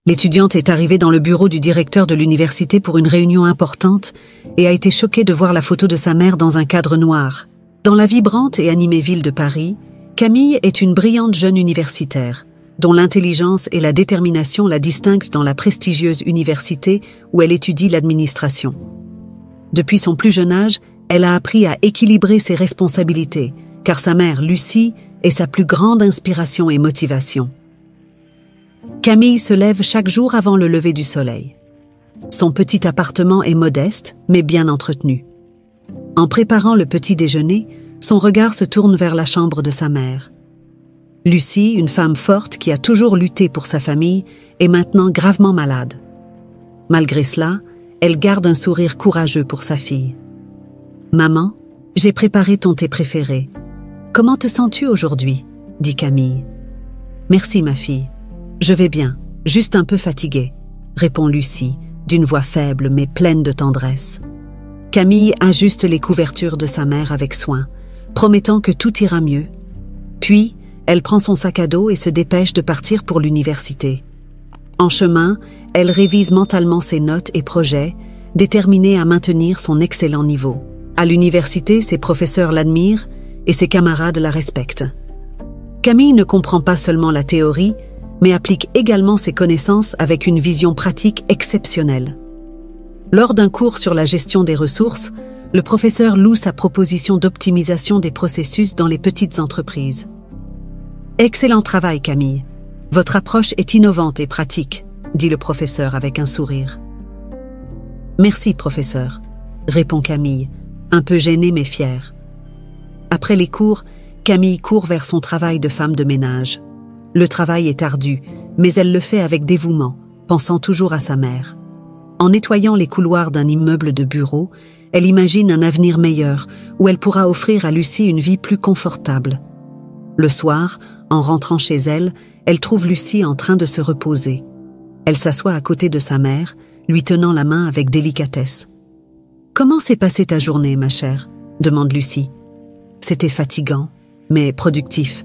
L'étudiante est arrivée dans le bureau du directeur de l'université pour une réunion importante et a été choquée de voir la photo de sa mère dans un cadre noir. Dans la vibrante et animée ville de Paris, Camille est une brillante jeune universitaire, dont l'intelligence et la détermination la distinguent dans la prestigieuse université où elle étudie l'administration. Depuis son plus jeune âge, elle a appris à équilibrer ses responsabilités, car sa mère, Lucie, est sa plus grande inspiration et motivation. Camille se lève chaque jour avant le lever du soleil. Son petit appartement est modeste, mais bien entretenu. En préparant le petit déjeuner, son regard se tourne vers la chambre de sa mère. Lucie, une femme forte qui a toujours lutté pour sa famille, est maintenant gravement malade. Malgré cela, elle garde un sourire courageux pour sa fille. « Maman, j'ai préparé ton thé préféré. Comment te sens-tu aujourd'hui ?» dit Camille. « Merci, ma fille. Je vais bien, juste un peu fatiguée, » répond Lucie, d'une voix faible mais pleine de tendresse. Camille ajuste les couvertures de sa mère avec soin, promettant que tout ira mieux. Puis, elle prend son sac à dos et se dépêche de partir pour l'université. En chemin, elle révise mentalement ses notes et projets, déterminée à maintenir son excellent niveau. À l'université, ses professeurs l'admirent et ses camarades la respectent. Camille ne comprend pas seulement la théorie, mais applique également ses connaissances avec une vision pratique exceptionnelle. Lors d'un cours sur la gestion des ressources, le professeur loue sa proposition d'optimisation des processus dans les petites entreprises. « Excellent travail, Camille. Votre approche est innovante et pratique, » dit le professeur avec un sourire. « Merci, professeur, » répond Camille, un peu gênée mais fière. Après les cours, Camille court vers son travail de femme de ménage. Le travail est ardu, mais elle le fait avec dévouement, pensant toujours à sa mère. En nettoyant les couloirs d'un immeuble de bureaux, elle imagine un avenir meilleur, où elle pourra offrir à Lucie une vie plus confortable. Le soir, en rentrant chez elle, elle trouve Lucie en train de se reposer. Elle s'assoit à côté de sa mère, lui tenant la main avec délicatesse. « Comment s'est passée ta journée, ma chère ?» demande Lucie. « C'était fatigant, mais productif.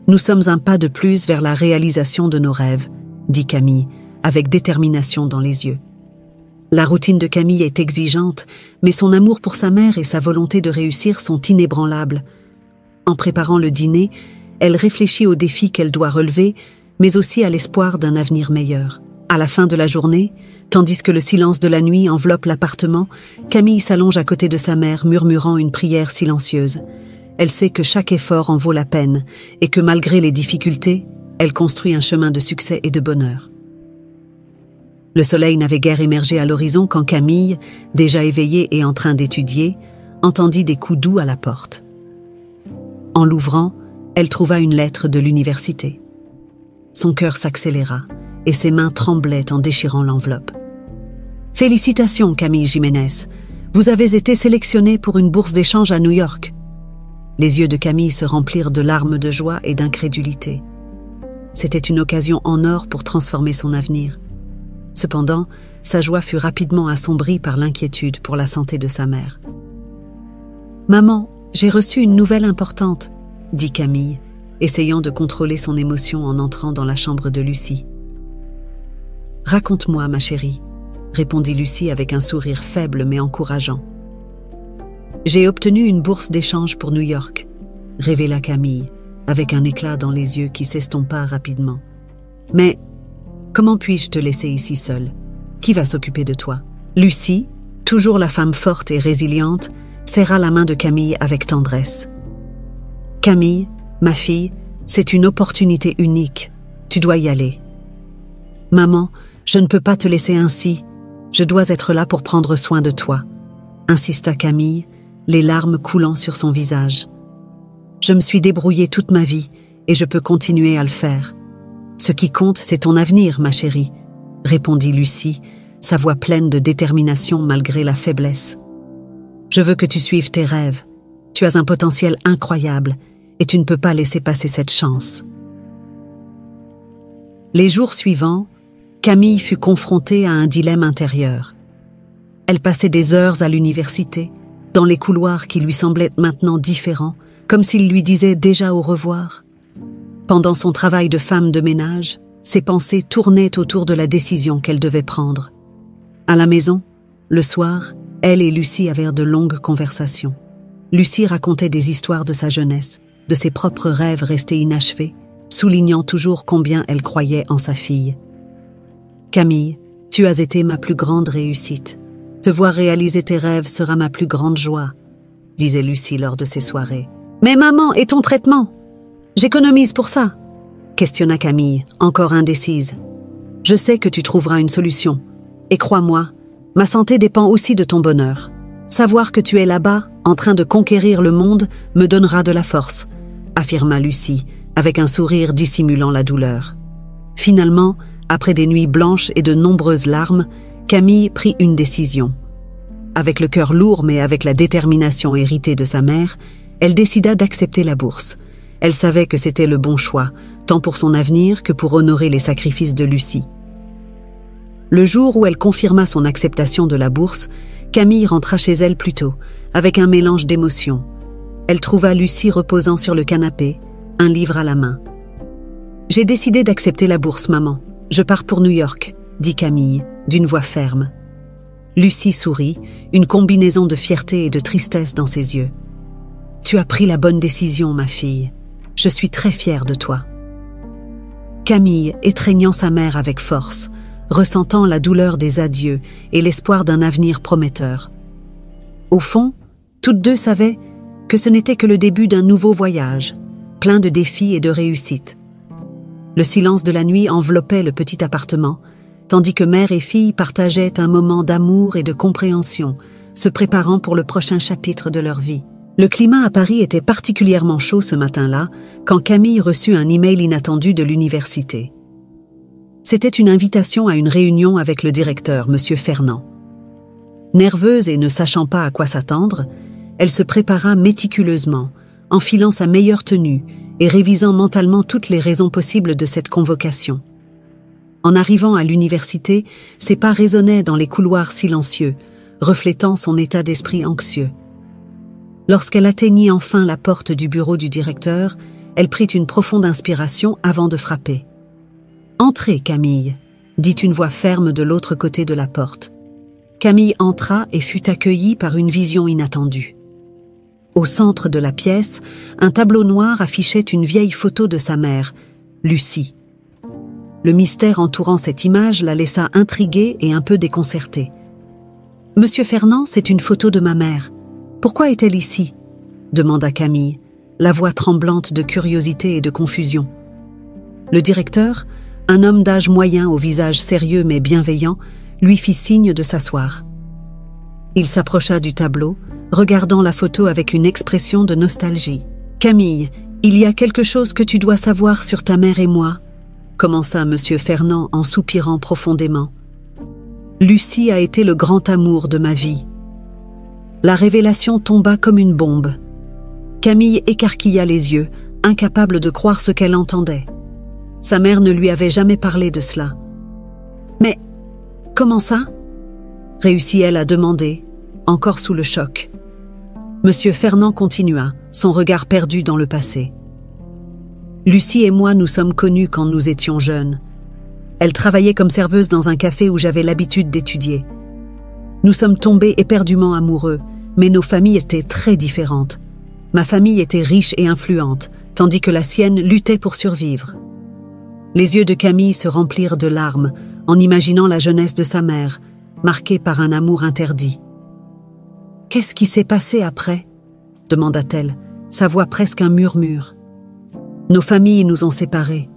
Nous sommes un pas de plus vers la réalisation de nos rêves, » dit Camille, avec détermination dans les yeux. La routine de Camille est exigeante, mais son amour pour sa mère et sa volonté de réussir sont inébranlables. En préparant le dîner, elle réfléchit aux défis qu'elle doit relever, mais aussi à l'espoir d'un avenir meilleur. À la fin de la journée, tandis que le silence de la nuit enveloppe l'appartement, Camille s'allonge à côté de sa mère, murmurant une prière silencieuse. Elle sait que chaque effort en vaut la peine et que malgré les difficultés, elle construit un chemin de succès et de bonheur. Le soleil n'avait guère émergé à l'horizon quand Camille, déjà éveillée et en train d'étudier, entendit des coups doux à la porte. En l'ouvrant, elle trouva une lettre de l'université. Son cœur s'accéléra et ses mains tremblaient en déchirant l'enveloppe. « Félicitations, Camille Jiménez. Vous avez été sélectionnée pour une bourse d'échange à New York. » Les yeux de Camille se remplirent de larmes de joie et d'incrédulité. C'était une occasion en or pour transformer son avenir. Cependant, sa joie fut rapidement assombrie par l'inquiétude pour la santé de sa mère. « Maman, j'ai reçu une nouvelle importante, » dit Camille, essayant de contrôler son émotion en entrant dans la chambre de Lucie. « Raconte-moi, ma chérie, » répondit Lucie avec un sourire faible mais encourageant. « J'ai obtenu une bourse d'échange pour New York, » révéla Camille, avec un éclat dans les yeux qui s'estompa rapidement. « Mais comment puis-je te laisser ici seule? Qui va s'occuper de toi ?» Lucie, toujours la femme forte et résiliente, serra la main de Camille avec tendresse. « Camille, ma fille, c'est une opportunité unique. Tu dois y aller. »« Maman, je ne peux pas te laisser ainsi. Je dois être là pour prendre soin de toi, » insista Camille, les larmes coulant sur son visage. « Je me suis débrouillée toute ma vie et je peux continuer à le faire. Ce qui compte, c'est ton avenir, ma chérie, » répondit Lucie, sa voix pleine de détermination malgré la faiblesse. « Je veux que tu suives tes rêves. Tu as un potentiel incroyable et tu ne peux pas laisser passer cette chance. » Les jours suivants, Camille fut confrontée à un dilemme intérieur. Elle passait des heures à l'université, dans les couloirs qui lui semblaient maintenant différents, comme s'il lui disait déjà au revoir. Pendant son travail de femme de ménage, Ses pensées tournaient autour de la décision qu'elle devait prendre. À la maison, le soir, elle et Lucie avaient de longues conversations. Lucie racontait des histoires de sa jeunesse, de ses propres rêves restés inachevés, soulignant toujours combien elle croyait en sa fille. « Camille, tu as été ma plus grande réussite. Te voir réaliser tes rêves sera ma plus grande joie, » disait Lucie lors de ces soirées. « Mais maman, et ton traitement? J'économise pour ça ?» questionna Camille, encore indécise. « Je sais que tu trouveras une solution. Et crois-moi, ma santé dépend aussi de ton bonheur. Savoir que tu es là-bas, en train de conquérir le monde, me donnera de la force, » affirma Lucie, avec un sourire dissimulant la douleur. Finalement, après des nuits blanches et de nombreuses larmes, Camille prit une décision. Avec le cœur lourd mais avec la détermination héritée de sa mère, elle décida d'accepter la bourse. Elle savait que c'était le bon choix, tant pour son avenir que pour honorer les sacrifices de Lucie. Le jour où elle confirma son acceptation de la bourse, Camille rentra chez elle plus tôt, avec un mélange d'émotions. Elle trouva Lucie reposant sur le canapé, un livre à la main. « J'ai décidé d'accepter la bourse, maman. Je pars pour New York, » dit Camille, d'une voix ferme. Lucie sourit, une combinaison de fierté et de tristesse dans ses yeux. « Tu as pris la bonne décision, ma fille. Je suis très fière de toi. » Camille, étreignant sa mère avec force, ressentant la douleur des adieux et l'espoir d'un avenir prometteur. Au fond, toutes deux savaient que ce n'était que le début d'un nouveau voyage, plein de défis et de réussites. Le silence de la nuit enveloppait le petit appartement, tandis que mère et fille partageaient un moment d'amour et de compréhension, se préparant pour le prochain chapitre de leur vie. Le climat à Paris était particulièrement chaud ce matin-là, quand Camille reçut un email inattendu de l'université. C'était une invitation à une réunion avec le directeur, M. Fernand. Nerveuse et ne sachant pas à quoi s'attendre, elle se prépara méticuleusement, enfilant sa meilleure tenue et révisant mentalement toutes les raisons possibles de cette convocation. En arrivant à l'université, ses pas résonnaient dans les couloirs silencieux, reflétant son état d'esprit anxieux. Lorsqu'elle atteignit enfin la porte du bureau du directeur, elle prit une profonde inspiration avant de frapper. « Entrez, Camille », dit une voix ferme de l'autre côté de la porte. Camille entra et fut accueillie par une vision inattendue. Au centre de la pièce, un tableau noir affichait une vieille photo de sa mère, Lucie. Le mystère entourant cette image la laissa intriguée et un peu déconcertée. « Monsieur Fernand, c'est une photo de ma mère. Pourquoi est-elle ici ?» demanda Camille, la voix tremblante de curiosité et de confusion. Le directeur, un homme d'âge moyen au visage sérieux mais bienveillant, lui fit signe de s'asseoir. Il s'approcha du tableau, regardant la photo avec une expression de nostalgie. « Camille, il y a quelque chose que tu dois savoir sur ta mère et moi », commença M. Fernand en soupirant profondément. « Lucie a été le grand amour de ma vie. » La révélation tomba comme une bombe. Camille écarquilla les yeux, incapable de croire ce qu'elle entendait. Sa mère ne lui avait jamais parlé de cela. « Mais comment ça ?» réussit-elle à demander, encore sous le choc. Monsieur Fernand continua, son regard perdu dans le passé. « Lucie et moi nous sommes connus quand nous étions jeunes. Elle travaillait comme serveuse dans un café où j'avais l'habitude d'étudier. Nous sommes tombés éperdument amoureux, mais nos familles étaient très différentes. Ma famille était riche et influente, tandis que la sienne luttait pour survivre. » Les yeux de Camille se remplirent de larmes en imaginant la jeunesse de sa mère, marquée par un amour interdit. « Qu'est-ce qui s'est passé après ?» demanda-t-elle, sa voix presque un murmure. « Nos familles nous ont séparés.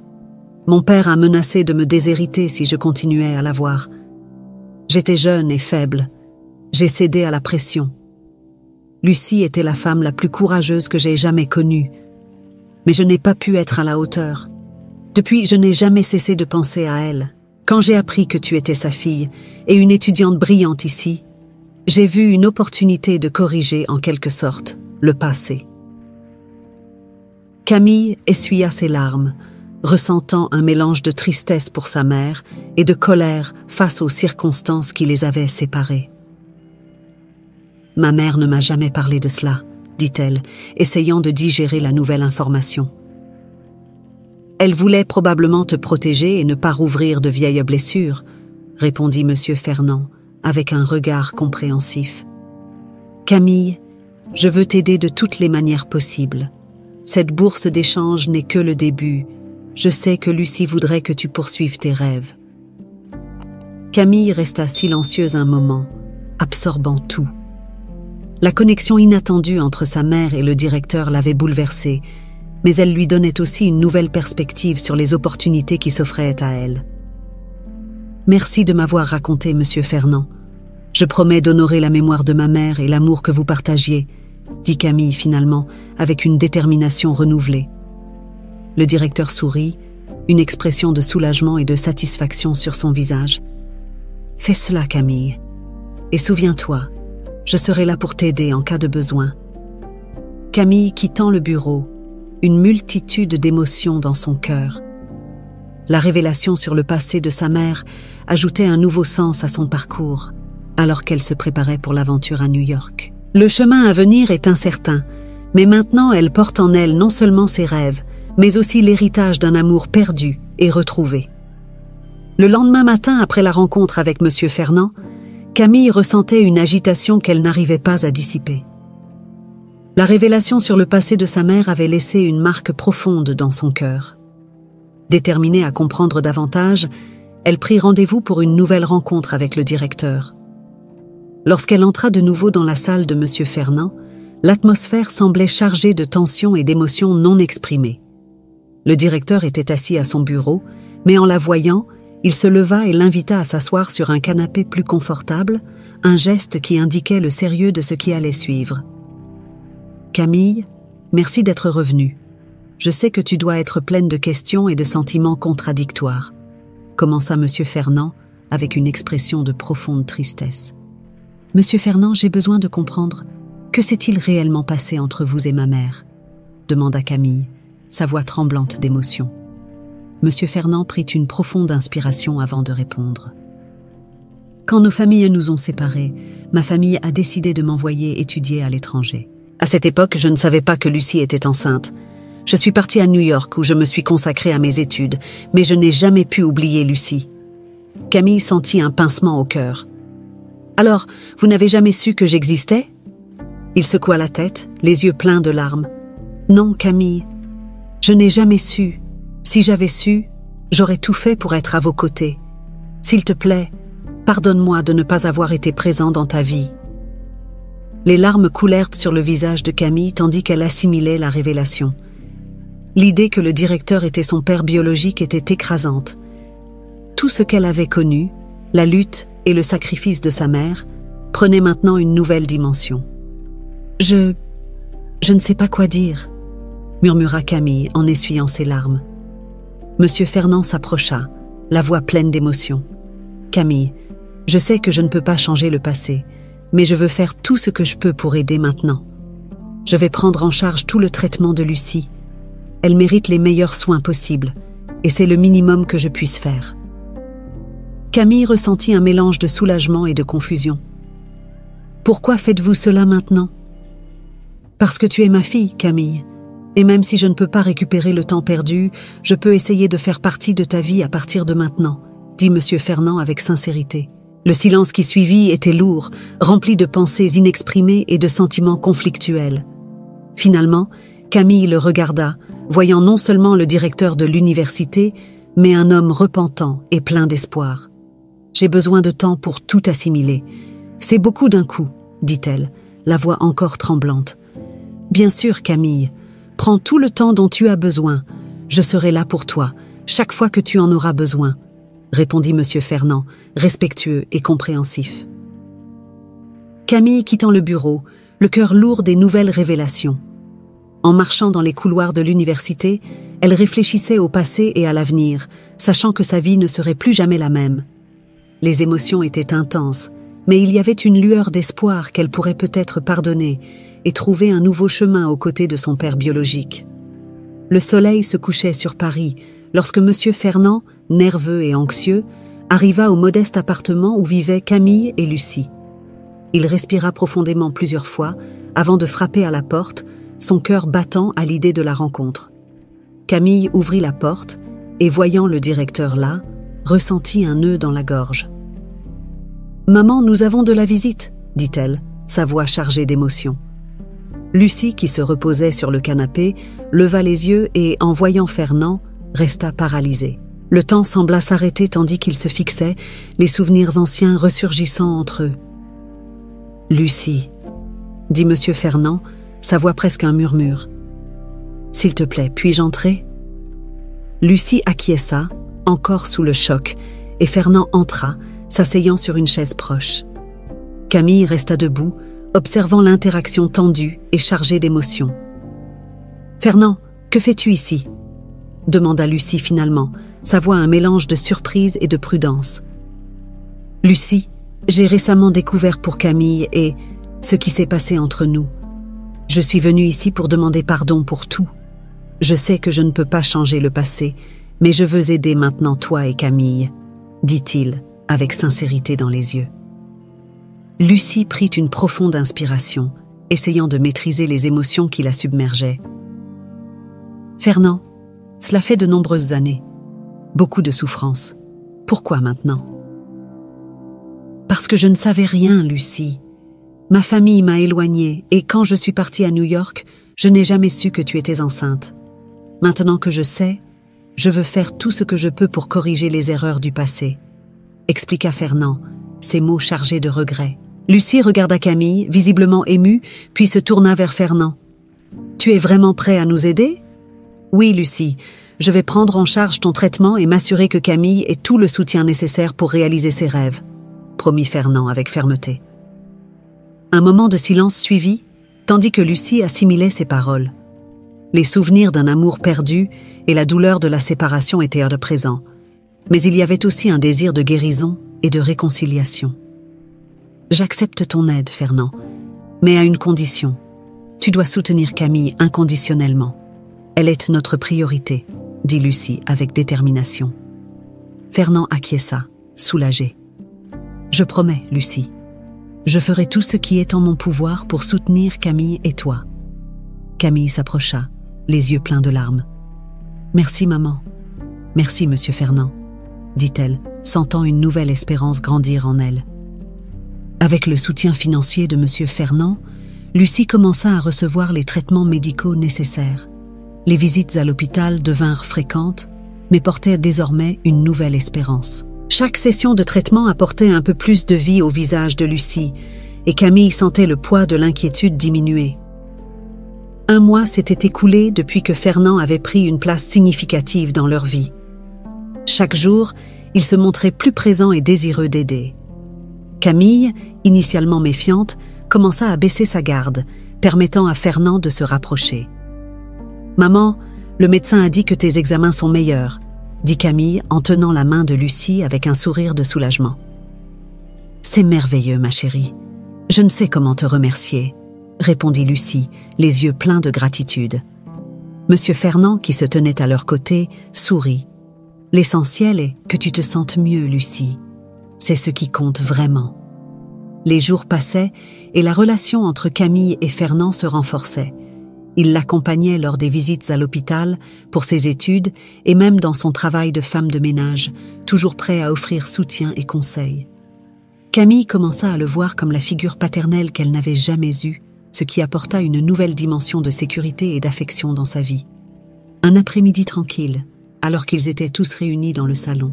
Mon père a menacé de me déshériter si je continuais à la voir. J'étais jeune et faible. J'ai cédé à la pression. Lucie était la femme la plus courageuse que j'ai jamais connue. Mais je n'ai pas pu être à la hauteur. Depuis, je n'ai jamais cessé de penser à elle. Quand j'ai appris que tu étais sa fille et une étudiante brillante ici, j'ai vu une opportunité de corriger en quelque sorte le passé. » Camille essuya ses larmes, ressentant un mélange de tristesse pour sa mère et de colère face aux circonstances qui les avaient séparés. « Ma mère ne m'a jamais parlé de cela, » dit-elle, essayant de digérer la nouvelle information. « Elle voulait probablement te protéger et ne pas rouvrir de vieilles blessures, répondit Monsieur Fernand avec un regard compréhensif. Camille, je veux t'aider de toutes les manières possibles. Cette bourse d'échange n'est que le début. Je sais que Lucie voudrait que tu poursuives tes rêves. Camille resta silencieuse un moment, absorbant tout. La connexion inattendue entre sa mère et le directeur l'avait bouleversée, mais elle lui donnait aussi une nouvelle perspective sur les opportunités qui s'offraient à elle. Merci de m'avoir raconté, Monsieur Fernand. Je promets d'honorer la mémoire de ma mère et l'amour que vous partagiez, dit Camille finalement, avec une détermination renouvelée. Le directeur sourit, une expression de soulagement et de satisfaction sur son visage. Fais cela, Camille. Et souviens-toi, je serai là pour t'aider en cas de besoin. Camille quittant le bureau, une multitude d'émotions dans son cœur. La révélation sur le passé de sa mère ajoutait un nouveau sens à son parcours, alors qu'elle se préparait pour l'aventure à New York. Le chemin à venir est incertain, mais maintenant elle porte en elle non seulement ses rêves, mais aussi l'héritage d'un amour perdu et retrouvé. Le lendemain matin, après la rencontre avec Monsieur Fernand, Camille ressentait une agitation qu'elle n'arrivait pas à dissiper. La révélation sur le passé de sa mère avait laissé une marque profonde dans son cœur. Déterminée à comprendre davantage, elle prit rendez-vous pour une nouvelle rencontre avec le directeur. Lorsqu'elle entra de nouveau dans la salle de Monsieur Fernand, l'atmosphère semblait chargée de tensions et d'émotions non exprimées. Le directeur était assis à son bureau, mais en la voyant, il se leva et l'invita à s'asseoir sur un canapé plus confortable, un geste qui indiquait le sérieux de ce qui allait suivre. « Camille, merci d'être revenue. Je sais que tu dois être pleine de questions et de sentiments contradictoires, » commença Monsieur Fernand avec une expression de profonde tristesse. « Monsieur Fernand, j'ai besoin de comprendre, que s'est-il réellement passé entre vous et ma mère ?» demanda Camille, sa voix tremblante d'émotion. Monsieur Fernand prit une profonde inspiration avant de répondre. « Quand nos familles nous ont séparés, ma famille a décidé de m'envoyer étudier à l'étranger. À cette époque, je ne savais pas que Lucie était enceinte. Je suis partie à New York où je me suis consacrée à mes études, mais je n'ai jamais pu oublier Lucie. » Camille sentit un pincement au cœur. « Alors, vous n'avez jamais su que j'existais ?» Il secoua la tête, les yeux pleins de larmes. « Non, Camille, je n'ai jamais su. Si j'avais su, j'aurais tout fait pour être à vos côtés. S'il te plaît, pardonne-moi de ne pas avoir été présent dans ta vie. » Les larmes coulèrent sur le visage de Camille tandis qu'elle assimilait la révélation. L'idée que le directeur était son père biologique était écrasante. Tout ce qu'elle avait connu, la lutte et le sacrifice de sa mère, prenait maintenant une nouvelle dimension. « Je ne sais pas quoi dire, » murmura Camille en essuyant ses larmes. Monsieur Fernand s'approcha, la voix pleine d'émotion. « Camille, je sais que je ne peux pas changer le passé, mais je veux faire tout ce que je peux pour aider maintenant. Je vais prendre en charge tout le traitement de Lucie. Elle mérite les meilleurs soins possibles, et c'est le minimum que je puisse faire. » Camille ressentit un mélange de soulagement et de confusion. « Pourquoi faites-vous cela maintenant ?»« Parce que tu es ma fille, Camille. Et même si je ne peux pas récupérer le temps perdu, je peux essayer de faire partie de ta vie à partir de maintenant, » dit Monsieur Fernand avec sincérité. Le silence qui suivit était lourd, rempli de pensées inexprimées et de sentiments conflictuels. Finalement, Camille le regarda, voyant non seulement le directeur de l'université, mais un homme repentant et plein d'espoir. « J'ai besoin de temps pour tout assimiler. C'est beaucoup d'un coup, » dit-elle, la voix encore tremblante. « Bien sûr, Camille. Prends tout le temps dont tu as besoin. Je serai là pour toi, chaque fois que tu en auras besoin, » répondit Monsieur Fernand, respectueux et compréhensif. Camille quittant le bureau, le cœur lourd des nouvelles révélations. En marchant dans les couloirs de l'université, elle réfléchissait au passé et à l'avenir, sachant que sa vie ne serait plus jamais la même. Les émotions étaient intenses, mais il y avait une lueur d'espoir qu'elle pourrait peut-être pardonner et trouver un nouveau chemin aux côtés de son père biologique. Le soleil se couchait sur Paris lorsque Monsieur Fernand, nerveux et anxieux, arriva au modeste appartement où vivaient Camille et Lucie. Il respira profondément plusieurs fois avant de frapper à la porte, son cœur battant à l'idée de la rencontre. Camille ouvrit la porte et, voyant le directeur là, ressentit un nœud dans la gorge. « Maman, nous avons de la visite », dit-elle, sa voix chargée d'émotion. Lucie, qui se reposait sur le canapé, leva les yeux et, en voyant Fernand, resta paralysée. Le temps sembla s'arrêter tandis qu'ils se fixaient, les souvenirs anciens ressurgissant entre eux. « Lucie », dit M. Fernand, sa voix presque un murmure. « S'il te plaît, puis-je entrer ?» Lucie acquiesça, encore sous le choc, et Fernand entra, s'asseyant sur une chaise proche. Camille resta debout, observant l'interaction tendue et chargée d'émotions. « Fernand, que fais-tu ici ?» demanda Lucie finalement, sa voix un mélange de surprise et de prudence. « Lucie, j'ai récemment découvert pour Camille et ce qui s'est passé entre nous. Je suis venue ici pour demander pardon pour tout. Je sais que je ne peux pas changer le passé, mais je veux aider maintenant toi et Camille, » dit-il, avec sincérité dans les yeux. Lucie prit une profonde inspiration, essayant de maîtriser les émotions qui la submergeaient. « Fernand, cela fait de nombreuses années, beaucoup de souffrance. Pourquoi maintenant ?»« Parce que je ne savais rien, Lucie. Ma famille m'a éloignée et quand je suis partie à New York, je n'ai jamais su que tu étais enceinte. Maintenant que je sais, je veux faire tout ce que je peux pour corriger les erreurs du passé, » expliqua Fernand, ses mots chargés de regret. Lucie regarda Camille, visiblement émue, puis se tourna vers Fernand. « Tu es vraiment prêt à nous aider ?»« Oui, Lucie, je vais prendre en charge ton traitement et m'assurer que Camille ait tout le soutien nécessaire pour réaliser ses rêves, » promit Fernand avec fermeté. Un moment de silence suivit, tandis que Lucie assimilait ses paroles. Les souvenirs d'un amour perdu et la douleur de la séparation étaient de présent, mais il y avait aussi un désir de guérison et de réconciliation. « J'accepte ton aide, Fernand, mais à une condition. Tu dois soutenir Camille inconditionnellement. Elle est notre priorité, » dit Lucie avec détermination. Fernand acquiesça, soulagé. « Je promets, Lucie. Je ferai tout ce qui est en mon pouvoir pour soutenir Camille et toi. » Camille s'approcha, les yeux pleins de larmes. « Merci, maman. Merci, monsieur Fernand, » dit-elle, sentant une nouvelle espérance grandir en elle. Avec le soutien financier de monsieur Fernand, Lucie commença à recevoir les traitements médicaux nécessaires. Les visites à l'hôpital devinrent fréquentes, mais portaient désormais une nouvelle espérance. Chaque session de traitement apportait un peu plus de vie au visage de Lucie, et Camille sentait le poids de l'inquiétude diminuer. Un mois s'était écoulé depuis que Fernand avait pris une place significative dans leur vie. Chaque jour, il se montrait plus présent et désireux d'aider. Camille, initialement méfiante, commença à baisser sa garde, permettant à Fernand de se rapprocher. « Maman, le médecin a dit que tes examens sont meilleurs, » dit Camille en tenant la main de Lucie avec un sourire de soulagement. « C'est merveilleux, ma chérie. Je ne sais comment te remercier, » répondit Lucie, les yeux pleins de gratitude. Monsieur Fernand, qui se tenait à leur côté, sourit. « L'essentiel est que tu te sentes mieux, Lucie. C'est ce qui compte vraiment. » Les jours passaient et la relation entre Camille et Fernand se renforçait. Il l'accompagnait lors des visites à l'hôpital, pour ses études et même dans son travail de femme de ménage, toujours prêt à offrir soutien et conseils. Camille commença à le voir comme la figure paternelle qu'elle n'avait jamais eue, ce qui apporta une nouvelle dimension de sécurité et d'affection dans sa vie. Un après-midi tranquille, alors qu'ils étaient tous réunis dans le salon,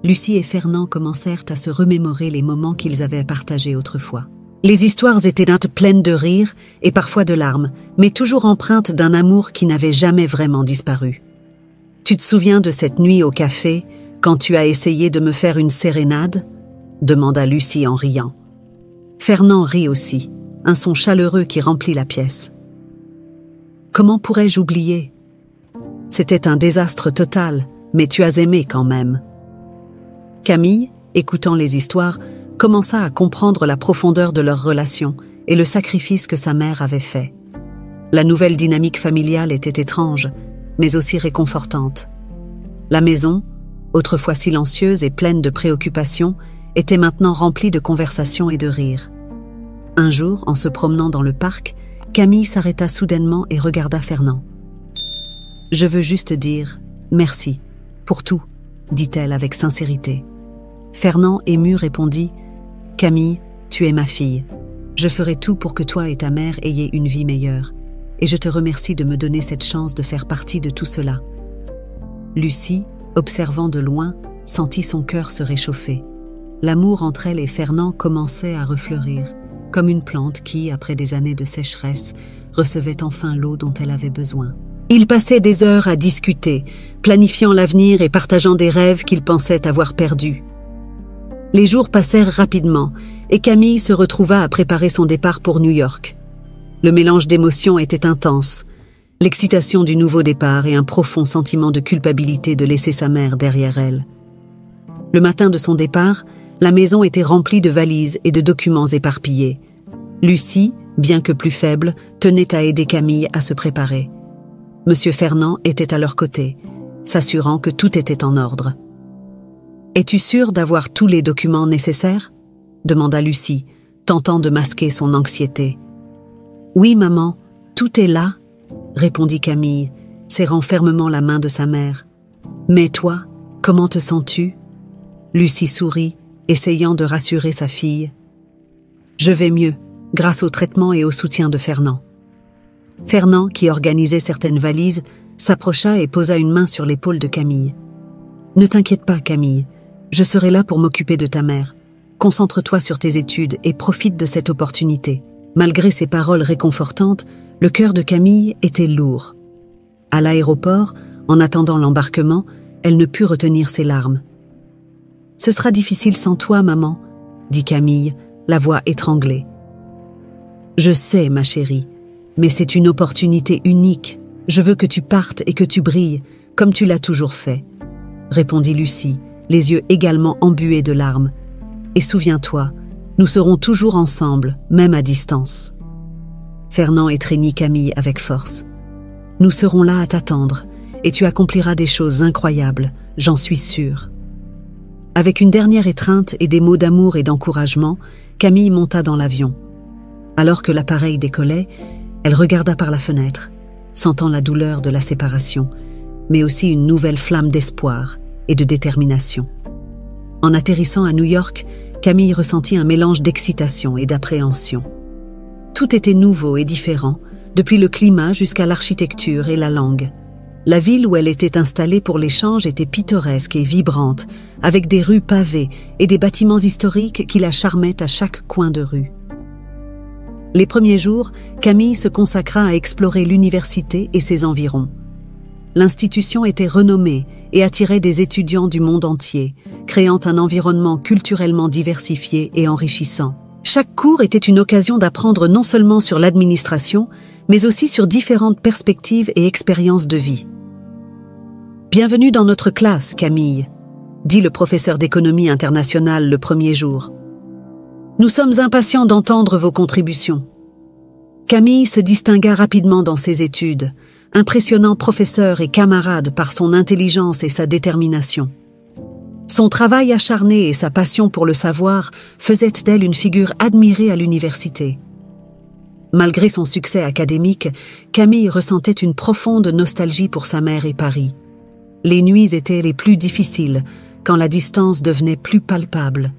Lucie et Fernand commencèrent à se remémorer les moments qu'ils avaient partagés autrefois. Les histoires étaient pleines de rires et parfois de larmes, mais toujours empreintes d'un amour qui n'avait jamais vraiment disparu. « Tu te souviens de cette nuit au café, quand tu as essayé de me faire une sérénade ?» demanda Lucie en riant. Fernand rit aussi, un son chaleureux qui remplit la pièce. « Comment pourrais-je oublier ? C'était un désastre total, mais tu as aimé quand même. » Camille, écoutant les histoires, commença à comprendre la profondeur de leur relation et le sacrifice que sa mère avait fait. La nouvelle dynamique familiale était étrange, mais aussi réconfortante. La maison, autrefois silencieuse et pleine de préoccupations, était maintenant remplie de conversations et de rires. Un jour, en se promenant dans le parc, Camille s'arrêta soudainement et regarda Fernand. Je veux juste dire merci pour tout, dit-elle avec sincérité. Fernand, ému, répondit « Camille, tu es ma fille. Je ferai tout pour que toi et ta mère ayez une vie meilleure. Et je te remercie de me donner cette chance de faire partie de tout cela. » Lucie, observant de loin, sentit son cœur se réchauffer. L'amour entre elle et Fernand commençait à refleurir, comme une plante qui, après des années de sécheresse, recevait enfin l'eau dont elle avait besoin. Ils passaient des heures à discuter, planifiant l'avenir et partageant des rêves qu'ils pensaient avoir perdus. Les jours passèrent rapidement et Camille se retrouva à préparer son départ pour New York. Le mélange d'émotions était intense, l'excitation du nouveau départ et un profond sentiment de culpabilité de laisser sa mère derrière elle. Le matin de son départ, la maison était remplie de valises et de documents éparpillés. Lucie, bien que plus faible, tenait à aider Camille à se préparer. Monsieur Fernand était à leur côté, s'assurant que tout était en ordre. « Es-tu sûre d'avoir tous les documents nécessaires ?» demanda Lucie, tentant de masquer son anxiété. « Oui, maman, tout est là », répondit Camille, serrant fermement la main de sa mère. « Mais toi, comment te sens-tu » Lucie sourit, essayant de rassurer sa fille. « Je vais mieux, grâce au traitement et au soutien de Fernand. » Fernand, qui organisait certaines valises, s'approcha et posa une main sur l'épaule de Camille. « Ne t'inquiète pas, Camille, je serai là pour m'occuper de ta mère. Concentre-toi sur tes études et profite de cette opportunité. » Malgré ces paroles réconfortantes, le cœur de Camille était lourd. À l'aéroport, en attendant l'embarquement, elle ne put retenir ses larmes. « Ce sera difficile sans toi, maman, » dit Camille, la voix étranglée. « Je sais, ma chérie, mais c'est une opportunité unique. Je veux que tu partes et que tu brilles, comme tu l'as toujours fait, » répondit Lucie, les yeux également embués de larmes. « Et souviens-toi, nous serons toujours ensemble, même à distance. » Fernand étreignit Camille avec force. « Nous serons là à t'attendre, et tu accompliras des choses incroyables, j'en suis sûre. » Avec une dernière étreinte et des mots d'amour et d'encouragement, Camille monta dans l'avion. Alors que l'appareil décollait, elle regarda par la fenêtre, sentant la douleur de la séparation, mais aussi une nouvelle flamme d'espoir et de détermination. En atterrissant à New York, Camille ressentit un mélange d'excitation et d'appréhension. Tout était nouveau et différent, depuis le climat jusqu'à l'architecture et la langue. La ville où elle était installée pour l'échange était pittoresque et vibrante, avec des rues pavées et des bâtiments historiques qui la charmaient à chaque coin de rue. Les premiers jours, Camille se consacra à explorer l'université et ses environs. L'institution était renommée et attirait des étudiants du monde entier, créant un environnement culturellement diversifié et enrichissant. Chaque cours était une occasion d'apprendre non seulement sur l'administration, mais aussi sur différentes perspectives et expériences de vie. « Bienvenue dans notre classe, Camille », dit le professeur d'économie internationale le premier jour. « Nous sommes impatients d'entendre vos contributions. » Camille se distingua rapidement dans ses études, impressionnant professeur et camarades par son intelligence et sa détermination. Son travail acharné et sa passion pour le savoir faisaient d'elle une figure admirée à l'université. Malgré son succès académique, Camille ressentait une profonde nostalgie pour sa mère et Paris. Les nuits étaient les plus difficiles, quand la distance devenait plus palpable.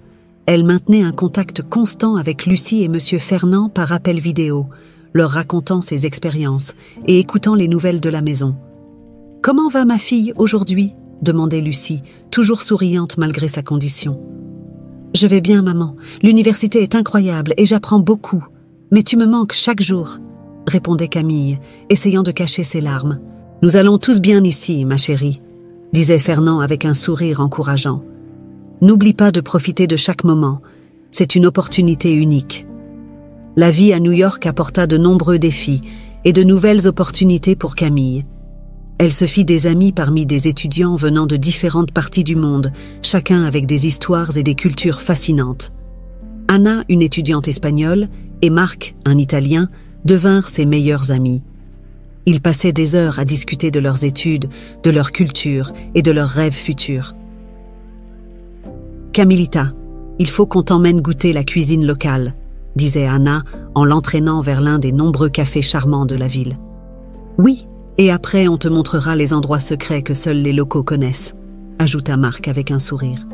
Elle maintenait un contact constant avec Lucie et Monsieur Fernand par appel vidéo, leur racontant ses expériences et écoutant les nouvelles de la maison. « Comment va ma fille aujourd'hui ?» demandait Lucie, toujours souriante malgré sa condition. « Je vais bien, maman. L'université est incroyable et j'apprends beaucoup. Mais tu me manques chaque jour, » répondait Camille, essayant de cacher ses larmes. « Nous allons tous bien ici, ma chérie, » disait Fernand avec un sourire encourageant. « N'oublie pas de profiter de chaque moment. C'est une opportunité unique. » La vie à New York apporta de nombreux défis et de nouvelles opportunités pour Camille. Elle se fit des amis parmi des étudiants venant de différentes parties du monde, chacun avec des histoires et des cultures fascinantes. Anna, une étudiante espagnole, et Marc, un Italien, devinrent ses meilleurs amis. Ils passaient des heures à discuter de leurs études, de leur culture et de leurs rêves futurs. « Camillita, il faut qu'on t'emmène goûter la cuisine locale », disait Anna en l'entraînant vers l'un des nombreux cafés charmants de la ville. « Oui, Et après, on te montrera les endroits secrets que seuls les locaux connaissent, ajouta Marc avec un sourire.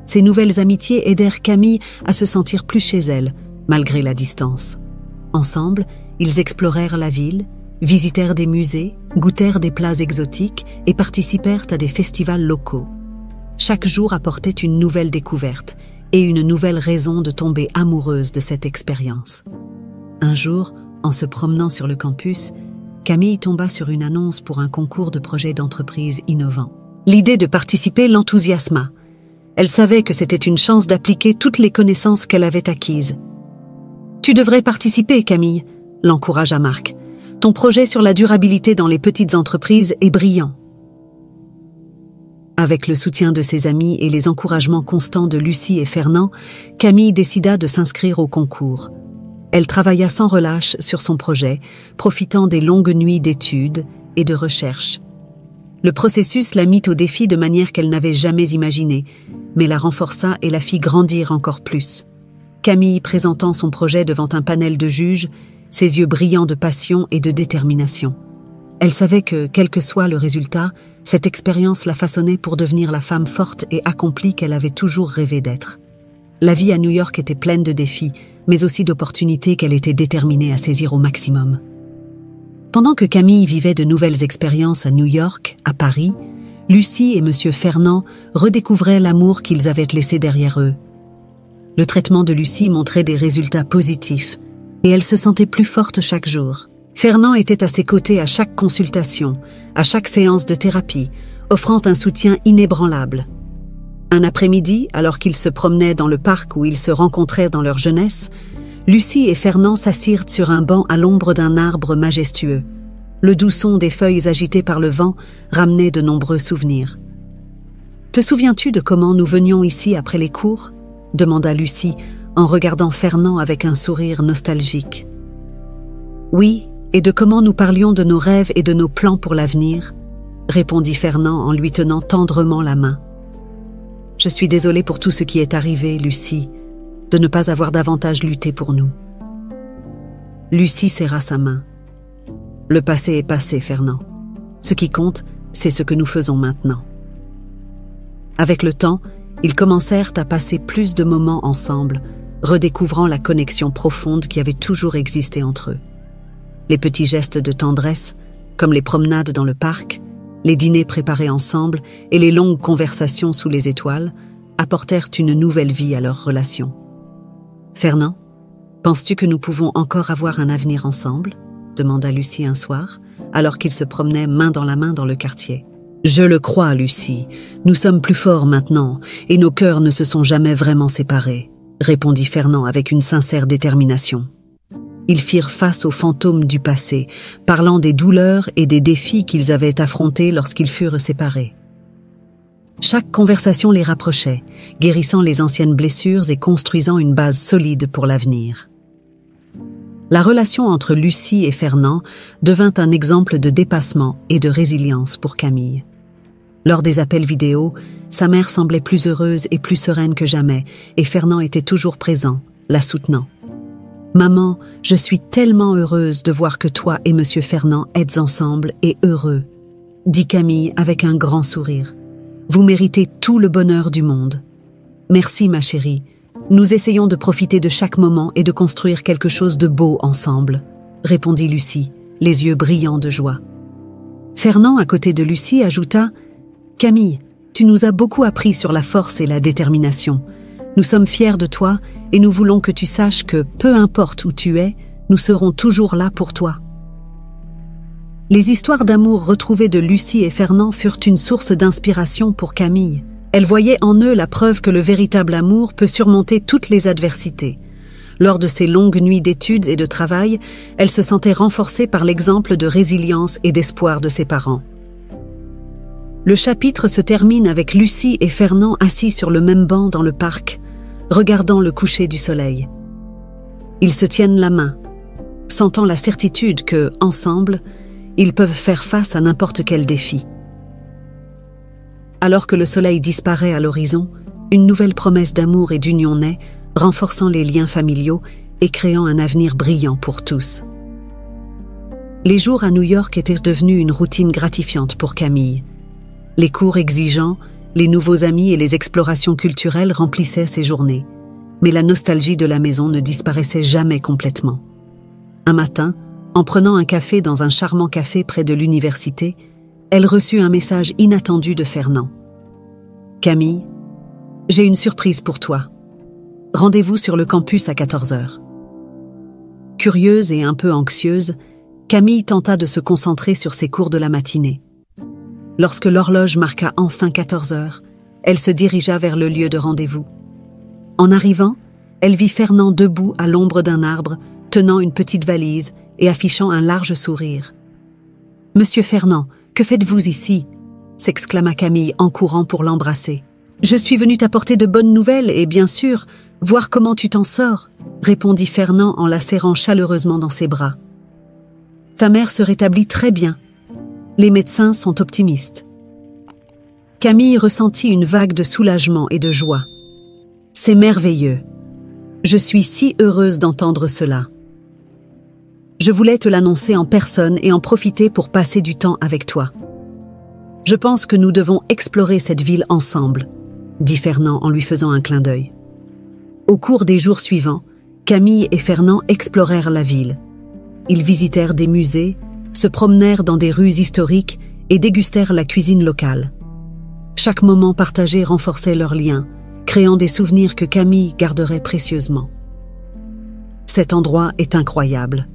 Ces nouvelles amitiés aidèrent Camille à se sentir plus chez elle, malgré la distance. Ensemble, ils explorèrent la ville, visitèrent des musées, goûtèrent des plats exotiques et participèrent à des festivals locaux. Chaque jour apportait une nouvelle découverte et une nouvelle raison de tomber amoureuse de cette expérience. Un jour, en se promenant sur le campus, Camille tomba sur une annonce pour un concours de projets d'entreprise innovants. L'idée de participer l'enthousiasma. Elle savait que c'était une chance d'appliquer toutes les connaissances qu'elle avait acquises. « Tu devrais participer, Camille », l'encouragea Marc. « Ton projet sur la durabilité dans les petites entreprises est brillant. » Avec le soutien de ses amis et les encouragements constants de Lucie et Fernand, Camille décida de s'inscrire au concours. Elle travailla sans relâche sur son projet, profitant des longues nuits d'études et de recherche. Le processus la mit au défi de manière qu'elle n'avait jamais imaginée, mais la renforça et la fit grandir encore plus. Camille présentant son projet devant un panel de juges, ses yeux brillants de passion et de détermination. Elle savait que, quel que soit le résultat, cette expérience la façonnait pour devenir la femme forte et accomplie qu'elle avait toujours rêvé d'être. La vie à New York était pleine de défis, mais aussi d'opportunités qu'elle était déterminée à saisir au maximum. Pendant que Camille vivait de nouvelles expériences à New York, à Paris, Lucie et M. Fernand redécouvraient l'amour qu'ils avaient laissé derrière eux. Le traitement de Lucie montrait des résultats positifs, et elle se sentait plus forte chaque jour. Fernand était à ses côtés à chaque consultation, à chaque séance de thérapie, offrant un soutien inébranlable. Un après-midi, alors qu'ils se promenaient dans le parc où ils se rencontraient dans leur jeunesse, Lucie et Fernand s'assirent sur un banc à l'ombre d'un arbre majestueux. Le doux son des feuilles agitées par le vent ramenait de nombreux souvenirs. « Te souviens-tu de comment nous venions ici après les cours ?» demanda Lucie en regardant Fernand avec un sourire nostalgique. « Oui, et de comment nous parlions de nos rêves et de nos plans pour l'avenir ?» répondit Fernand en lui tenant tendrement la main. « Je suis désolée pour tout ce qui est arrivé, Lucie, de ne pas avoir davantage lutté pour nous. » Lucie serra sa main. « Le passé est passé, Fernand. Ce qui compte, c'est ce que nous faisons maintenant. » Avec le temps, ils commencèrent à passer plus de moments ensemble, redécouvrant la connexion profonde qui avait toujours existé entre eux. Les petits gestes de tendresse, comme les promenades dans le parc, les dîners préparés ensemble et les longues conversations sous les étoiles, apportèrent une nouvelle vie à leur relation. « Fernand, penses-tu que nous pouvons encore avoir un avenir ensemble ?» demanda Lucie un soir, alors qu'ils se promenaient main dans la main dans le quartier. « Je le crois, Lucie. Nous sommes plus forts maintenant, et nos cœurs ne se sont jamais vraiment séparés, » répondit Fernand avec une sincère détermination. Ils firent face aux fantômes du passé, parlant des douleurs et des défis qu'ils avaient affrontés lorsqu'ils furent séparés. Chaque conversation les rapprochait, guérissant les anciennes blessures et construisant une base solide pour l'avenir. La relation entre Lucie et Fernand devint un exemple de dépassement et de résilience pour Camille. Lors des appels vidéo, sa mère semblait plus heureuse et plus sereine que jamais, et Fernand était toujours présent, la soutenant. « Maman, je suis tellement heureuse de voir que toi et Monsieur Fernand êtes ensemble et heureux, » dit Camille avec un grand sourire. « Vous méritez tout le bonheur du monde. Merci, ma chérie. Nous essayons de profiter de chaque moment et de construire quelque chose de beau ensemble, » répondit Lucie, les yeux brillants de joie. Fernand, à côté de Lucie, ajouta « Camille, tu nous as beaucoup appris sur la force et la détermination. Nous sommes fiers de toi et nous voulons que tu saches que, peu importe où tu es, nous serons toujours là pour toi. » Les histoires d'amour retrouvées de Lucie et Fernand furent une source d'inspiration pour Camille. Elle voyait en eux la preuve que le véritable amour peut surmonter toutes les adversités. Lors de ces longues nuits d'études et de travail, elle se sentait renforcée par l'exemple de résilience et d'espoir de ses parents. Le chapitre se termine avec Lucie et Fernand assis sur le même banc dans le parc, regardant le coucher du soleil. Ils se tiennent la main, sentant la certitude que, ensemble, ils peuvent faire face à n'importe quel défi. Alors que le soleil disparaît à l'horizon, une nouvelle promesse d'amour et d'union naît, renforçant les liens familiaux et créant un avenir brillant pour tous. Les jours à New York étaient devenus une routine gratifiante pour Camille. Les cours exigeants, les nouveaux amis et les explorations culturelles remplissaient ses journées. Mais la nostalgie de la maison ne disparaissait jamais complètement. Un matin, en prenant un café dans un charmant café près de l'université, elle reçut un message inattendu de Fernand. « Camille, j'ai une surprise pour toi. Rendez-vous sur le campus à 14 heures. » Curieuse et un peu anxieuse, Camille tenta de se concentrer sur ses cours de la matinée. Lorsque l'horloge marqua enfin 14 heures, elle se dirigea vers le lieu de rendez-vous. En arrivant, elle vit Fernand debout à l'ombre d'un arbre, tenant une petite valise et affichant un large sourire. « Monsieur Fernand, que faites-vous ici ?» s'exclama Camille en courant pour l'embrasser. « Je suis venue t'apporter de bonnes nouvelles et, bien sûr, voir comment tu t'en sors », répondit Fernand en la serrant chaleureusement dans ses bras. « Ta mère se rétablit très bien. Les médecins sont optimistes. » Camille ressentit une vague de soulagement et de joie. « C'est merveilleux. Je suis si heureuse d'entendre cela. Je voulais te l'annoncer en personne et en profiter pour passer du temps avec toi. Je pense que nous devons explorer cette ville ensemble, » dit Fernand en lui faisant un clin d'œil. Au cours des jours suivants, Camille et Fernand explorèrent la ville. Ils visitèrent des musées, se promenèrent dans des rues historiques et dégustèrent la cuisine locale. Chaque moment partagé renforçait leurs liens, créant des souvenirs que Camille garderait précieusement. « Cet endroit est incroyable, »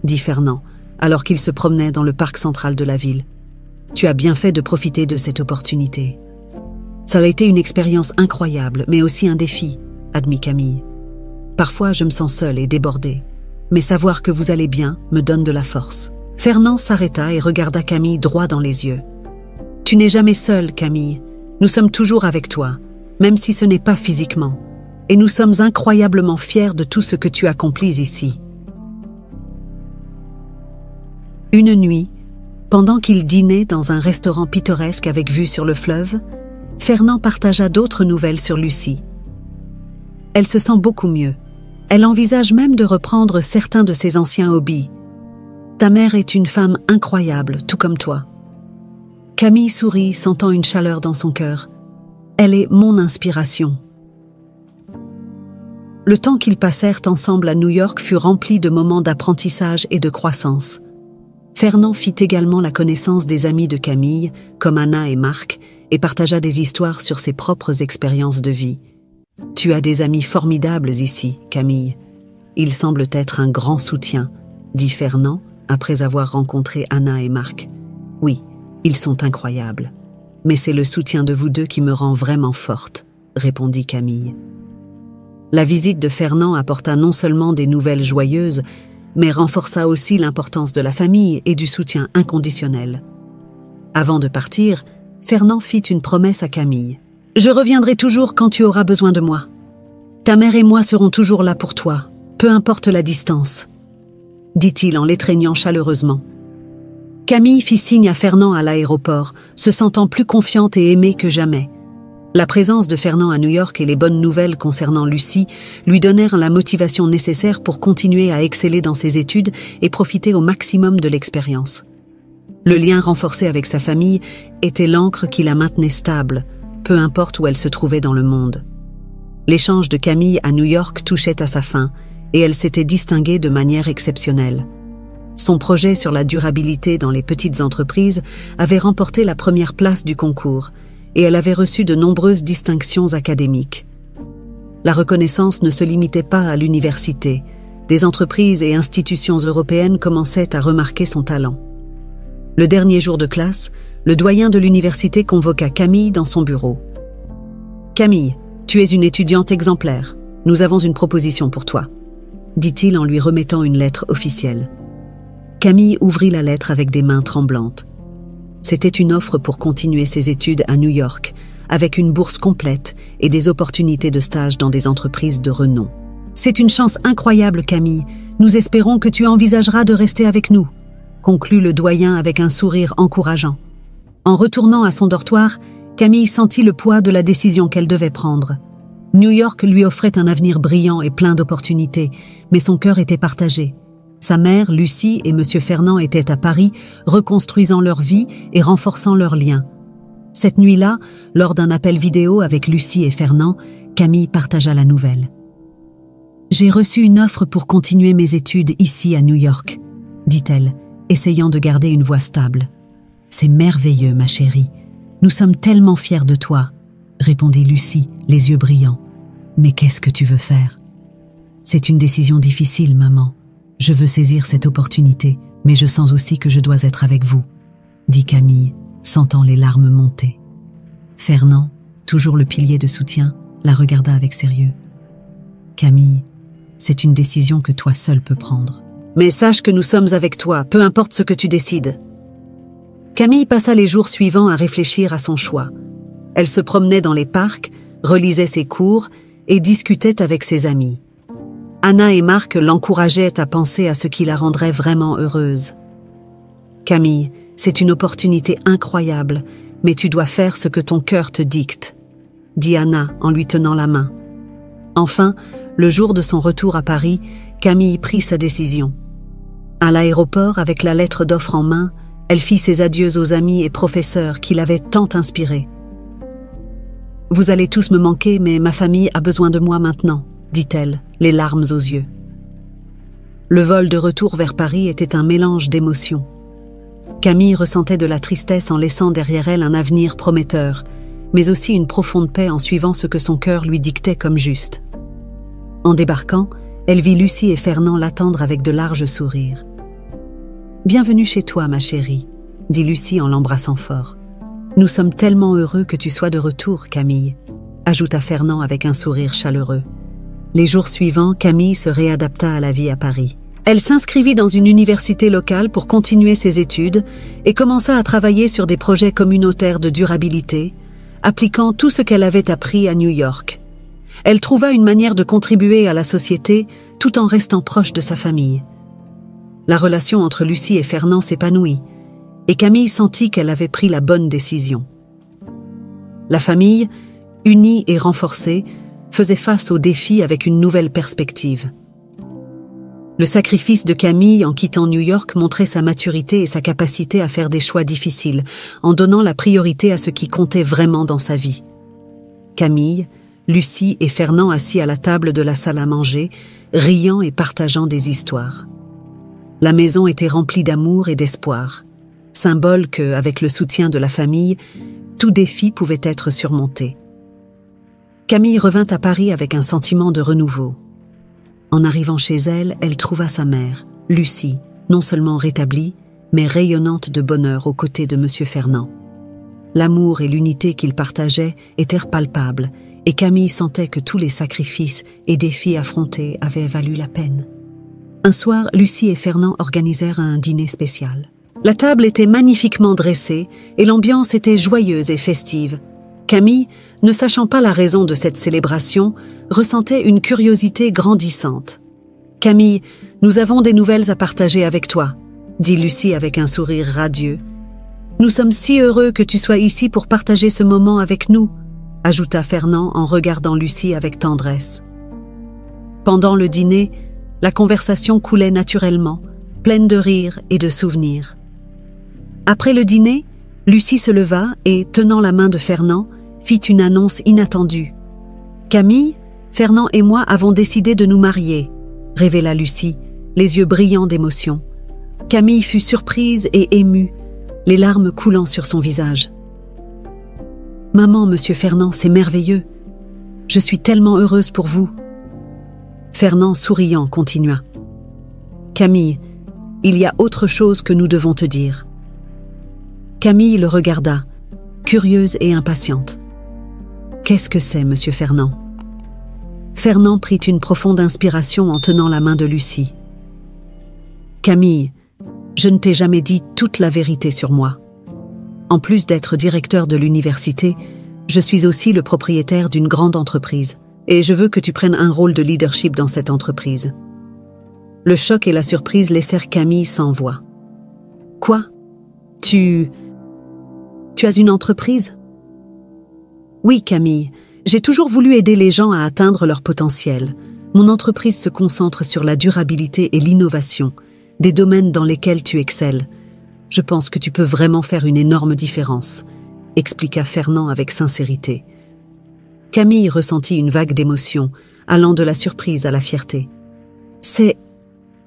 dit Fernand, alors qu'il se promenait dans le parc central de la ville. « Tu as bien fait de profiter de cette opportunité. » « Ça a été une expérience incroyable, mais aussi un défi, » admit Camille. « Parfois, je me sens seule et débordée, mais savoir que vous allez bien me donne de la force. » Fernand s'arrêta et regarda Camille droit dans les yeux. « Tu n'es jamais seule, Camille. Nous sommes toujours avec toi, même si ce n'est pas physiquement. Et nous sommes incroyablement fiers de tout ce que tu accomplis ici. » Une nuit, pendant qu'il dînait dans un restaurant pittoresque avec vue sur le fleuve, Fernand partagea d'autres nouvelles sur Lucie. « Elle se sent beaucoup mieux. Elle envisage même de reprendre certains de ses anciens hobbies. Ta mère est une femme incroyable, tout comme toi. » Camille sourit, sentant une chaleur dans son cœur. « Elle est mon inspiration. » Le temps qu'ils passèrent ensemble à New York fut rempli de moments d'apprentissage et de croissance. Fernand fit également la connaissance des amis de Camille, comme Anna et Marc, et partagea des histoires sur ses propres expériences de vie. « Tu as des amis formidables ici, Camille. Ils semblent être un grand soutien, » dit Fernand, après avoir rencontré Anna et Marc. « Oui, ils sont incroyables. Mais c'est le soutien de vous deux qui me rend vraiment forte, » répondit Camille. La visite de Fernand apporta non seulement des nouvelles joyeuses, mais renforça aussi l'importance de la famille et du soutien inconditionnel. Avant de partir, Fernand fit une promesse à Camille. « Je reviendrai toujours quand tu auras besoin de moi. Ta mère et moi serons toujours là pour toi, peu importe la distance, » dit-il en l'étreignant chaleureusement. Camille fit signe à Fernand à l'aéroport, se sentant plus confiante et aimée que jamais. La présence de Fernand à New York et les bonnes nouvelles concernant Lucie lui donnèrent la motivation nécessaire pour continuer à exceller dans ses études et profiter au maximum de l'expérience. Le lien renforcé avec sa famille était l'encre qui la maintenait stable, peu importe où elle se trouvait dans le monde. L'échange de Camille à New York touchait à sa fin, et elle s'était distinguée de manière exceptionnelle. Son projet sur la durabilité dans les petites entreprises avait remporté la première place du concours, et elle avait reçu de nombreuses distinctions académiques. La reconnaissance ne se limitait pas à l'université. Des entreprises et institutions européennes commençaient à remarquer son talent. Le dernier jour de classe, le doyen de l'université convoqua Camille dans son bureau. « Camille, tu es une étudiante exemplaire. Nous avons une proposition pour toi, » dit-il en lui remettant une lettre officielle. Camille ouvrit la lettre avec des mains tremblantes. C'était une offre pour continuer ses études à New York, avec une bourse complète et des opportunités de stage dans des entreprises de renom. « C'est une chance incroyable, Camille. Nous espérons que tu envisageras de rester avec nous, » conclut le doyen avec un sourire encourageant. En retournant à son dortoir, Camille sentit le poids de la décision qu'elle devait prendre. New York lui offrait un avenir brillant et plein d'opportunités, mais son cœur était partagé. Sa mère, Lucie et M. Fernand étaient à Paris, reconstruisant leur vie et renforçant leurs liens. Cette nuit-là, lors d'un appel vidéo avec Lucie et Fernand, Camille partagea la nouvelle. « J'ai reçu une offre pour continuer mes études ici à New York, » dit-elle, essayant de garder une voix stable. « C'est merveilleux, ma chérie. Nous sommes tellement fiers de toi, » répondit Lucie, les yeux brillants. « Mais qu'est-ce que tu veux faire ? » « C'est une décision difficile, maman. Je veux saisir cette opportunité, mais je sens aussi que je dois être avec vous, » dit Camille, sentant les larmes monter. Fernand, toujours le pilier de soutien, la regarda avec sérieux. « Camille, c'est une décision que toi seule peux prendre. Mais sache que nous sommes avec toi, peu importe ce que tu décides. » Camille passa les jours suivants à réfléchir à son choix. Elle se promenait dans les parcs, relisait ses cours et discutait avec ses amis. Anna et Marc l'encourageaient à penser à ce qui la rendrait vraiment heureuse. « Camille, c'est une opportunité incroyable, mais tu dois faire ce que ton cœur te dicte, » dit Anna en lui tenant la main. Enfin, le jour de son retour à Paris, Camille prit sa décision. À l'aéroport, avec la lettre d'offre en main, elle fit ses adieux aux amis et professeurs qui l'avaient tant inspirée. « Vous allez tous me manquer, mais ma famille a besoin de moi maintenant, » dit-elle, les larmes aux yeux. Le vol de retour vers Paris était un mélange d'émotions. Camille ressentait de la tristesse en laissant derrière elle un avenir prometteur, mais aussi une profonde paix en suivant ce que son cœur lui dictait comme juste. En débarquant, elle vit Lucie et Fernand l'attendre avec de larges sourires. « Bienvenue chez toi, ma chérie, » dit Lucie en l'embrassant fort. « Nous sommes tellement heureux que tu sois de retour, Camille, » ajouta Fernand avec un sourire chaleureux. Les jours suivants, Camille se réadapta à la vie à Paris. Elle s'inscrivit dans une université locale pour continuer ses études et commença à travailler sur des projets communautaires de durabilité, appliquant tout ce qu'elle avait appris à New York. Elle trouva une manière de contribuer à la société tout en restant proche de sa famille. La relation entre Lucie et Fernand s'épanouit, et Camille sentit qu'elle avait pris la bonne décision. La famille, unie et renforcée, faisait face aux défis avec une nouvelle perspective. Le sacrifice de Camille en quittant New York montrait sa maturité et sa capacité à faire des choix difficiles, en donnant la priorité à ce qui comptait vraiment dans sa vie. Camille, Lucie et Fernand assis à la table de la salle à manger, riant et partageant des histoires. La maison était remplie d'amour et d'espoir, symbole que, avec le soutien de la famille, tout défi pouvait être surmonté. Camille revint à Paris avec un sentiment de renouveau. En arrivant chez elle, elle trouva sa mère, Lucie, non seulement rétablie, mais rayonnante de bonheur aux côtés de M. Fernand. L'amour et l'unité qu'ils partageaient étaient palpables, et Camille sentait que tous les sacrifices et défis affrontés avaient valu la peine. Un soir, Lucie et Fernand organisèrent un dîner spécial. La table était magnifiquement dressée et l'ambiance était joyeuse et festive. Camille, ne sachant pas la raison de cette célébration, ressentait une curiosité grandissante. « Camille, nous avons des nouvelles à partager avec toi, » dit Lucie avec un sourire radieux. « Nous sommes si heureux que tu sois ici pour partager ce moment avec nous, » ajouta Fernand en regardant Lucie avec tendresse. Pendant le dîner, la conversation coulait naturellement, pleine de rires et de souvenirs. Après le dîner, Lucie se leva et, tenant la main de Fernand, fit une annonce inattendue. « Camille, Fernand et moi avons décidé de nous marier », révéla Lucie, les yeux brillants d'émotion. Camille fut surprise et émue, les larmes coulant sur son visage. « Maman, monsieur Fernand, c'est merveilleux. Je suis tellement heureuse pour vous. » Fernand, souriant, continua. « Camille, il y a autre chose que nous devons te dire. » Camille le regarda, curieuse et impatiente. « Qu'est-ce que c'est, monsieur Fernand ?» Fernand prit une profonde inspiration en tenant la main de Lucie. « Camille, je ne t'ai jamais dit toute la vérité sur moi. En plus d'être directeur de l'université, je suis aussi le propriétaire d'une grande entreprise et je veux que tu prennes un rôle de leadership dans cette entreprise. » Le choc et la surprise laissèrent Camille sans voix. « Quoi ? Tu as une entreprise ? » « Oui, Camille, j'ai toujours voulu aider les gens à atteindre leur potentiel. Mon entreprise se concentre sur la durabilité et l'innovation, des domaines dans lesquels tu excelles. Je pense que tu peux vraiment faire une énorme différence, expliqua Fernand avec sincérité. Camille ressentit une vague d'émotion, allant de la surprise à la fierté. C'est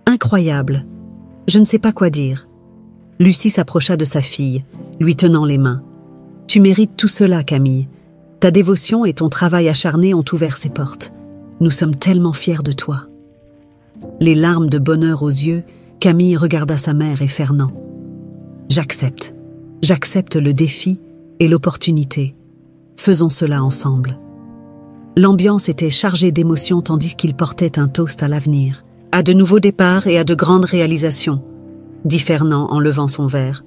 incroyable. Je ne sais pas quoi dire. Lucie s'approcha de sa fille, lui tenant les mains. Tu mérites tout cela, Camille. Ta dévotion et ton travail acharné ont ouvert ses portes. Nous sommes tellement fiers de toi. Les larmes de bonheur aux yeux, Camille regarda sa mère et Fernand. J'accepte. J'accepte le défi et l'opportunité. Faisons cela ensemble. L'ambiance était chargée d'émotions tandis qu'ils portaient un toast à l'avenir, à de nouveaux départs et à de grandes réalisations, dit Fernand en levant son verre.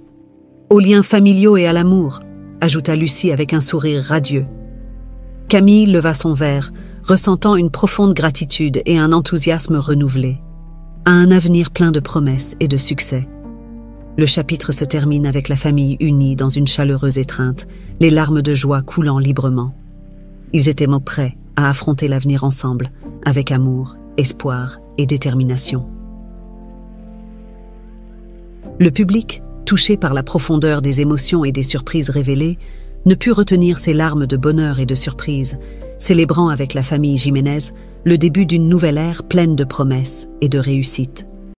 Aux liens familiaux et à l'amour, ajouta Lucie avec un sourire radieux. Camille leva son verre, ressentant une profonde gratitude et un enthousiasme renouvelé, à un avenir plein de promesses et de succès. Le chapitre se termine avec la famille unie dans une chaleureuse étreinte, les larmes de joie coulant librement. Ils étaient prêts à affronter l'avenir ensemble, avec amour, espoir et détermination. Le public, touché par la profondeur des émotions et des surprises révélées, ne put retenir ses larmes de bonheur et de surprise, célébrant avec la famille Jiménez le début d'une nouvelle ère pleine de promesses et de réussite.